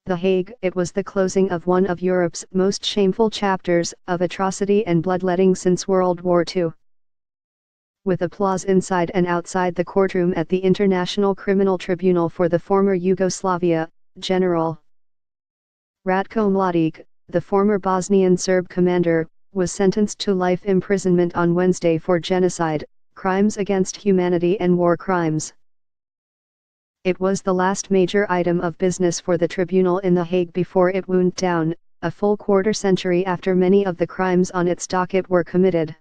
The Hague. It was the closing of one of Europe's most shameful chapters of atrocity and bloodletting since World War II. With applause inside and outside the courtroom at the International Criminal Tribunal for the former Yugoslavia, General Ratko Mladic, the former Bosnian Serb commander, was sentenced to life imprisonment on Wednesday for genocide, crimes against humanity and war crimes. It was the last major item of business for the tribunal in The Hague before it wound down, a full quarter-century after many of the crimes on its docket were committed.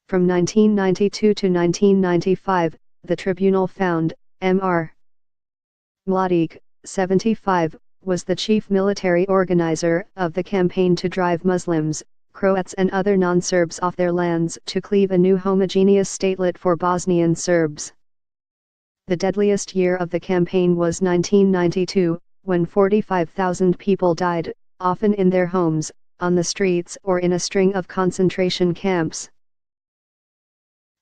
From 1992 to 1995, the tribunal found, Mr. Mladic, 75, was the chief military organizer of the campaign to drive Muslims, Croats and other non-Serbs off their lands to cleave a new homogeneous statelet for Bosnian Serbs. The deadliest year of the campaign was 1992, when 45,000 people died, often in their homes, on the streets or in a string of concentration camps.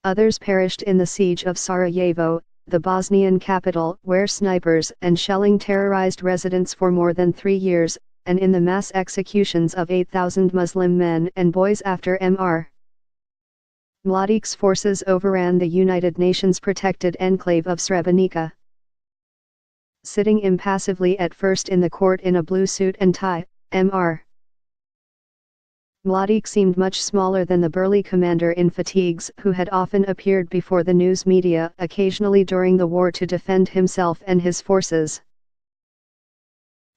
Others perished in the siege of Sarajevo, the Bosnian capital, where snipers and shelling terrorized residents for more than 3 years, and in the mass executions of 8,000 Muslim men and boys after Mr. Mladic's forces overran the United Nations protected enclave of Srebrenica. Sitting impassively at first in the court in a blue suit and tie, Mr. Mladic seemed much smaller than the burly commander in fatigues who had often appeared before the news media occasionally during the war to defend himself and his forces.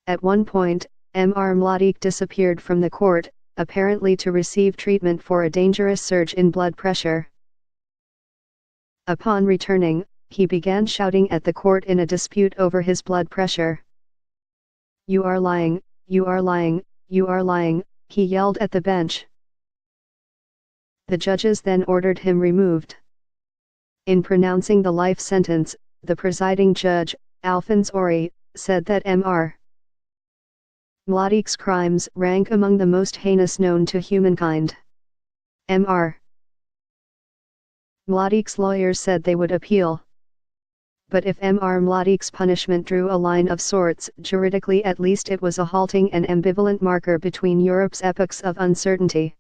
At one point, Mr. Mladic disappeared from the court, apparently to receive treatment for a dangerous surge in blood pressure. Upon returning, he began shouting at the court in a dispute over his blood pressure. "You are lying, you are lying, you are lying," he yelled at the bench. The judges then ordered him removed. In pronouncing the life sentence, the presiding judge, Alphonse Ori, said that Mr. Mladic's crimes rank among the most heinous known to humankind. Mr. Mladic's lawyers said they would appeal. But if Mr. Mladic's punishment drew a line of sorts, juridically at least it was a halting and ambivalent marker between Europe's epochs of uncertainty.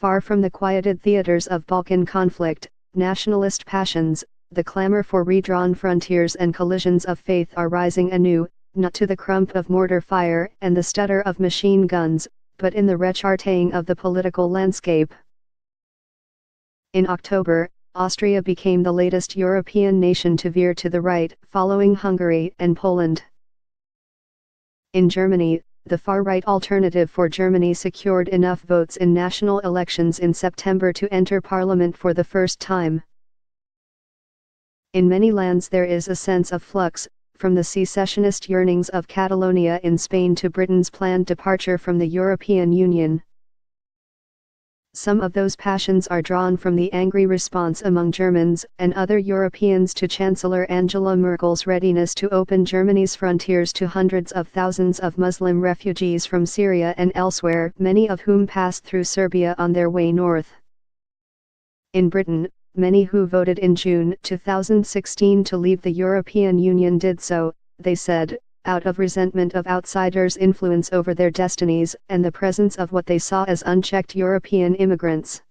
Far from the quieted theaters of Balkan conflict, nationalist passions, the clamor for redrawn frontiers and collisions of faith are rising anew, not to the crump of mortar fire and the stutter of machine guns, but in the recharting of the political landscape. In October, Austria became the latest European nation to veer to the right, following Hungary and Poland. In Germany, the far-right Alternative for Germany secured enough votes in national elections in September to enter parliament for the first time. In many lands there is a sense of flux, from the secessionist yearnings of Catalonia in Spain to Britain's planned departure from the European Union. Some of those passions are drawn from the angry response among Germans and other Europeans to Chancellor Angela Merkel's readiness to open Germany's frontiers to hundreds of thousands of Muslim refugees from Syria and elsewhere, many of whom passed through Serbia on their way north. In Britain, many who voted in June 2016 to leave the European Union did so, they said, out of resentment of outsiders' influence over their destinies and the presence of what they saw as unchecked European immigrants.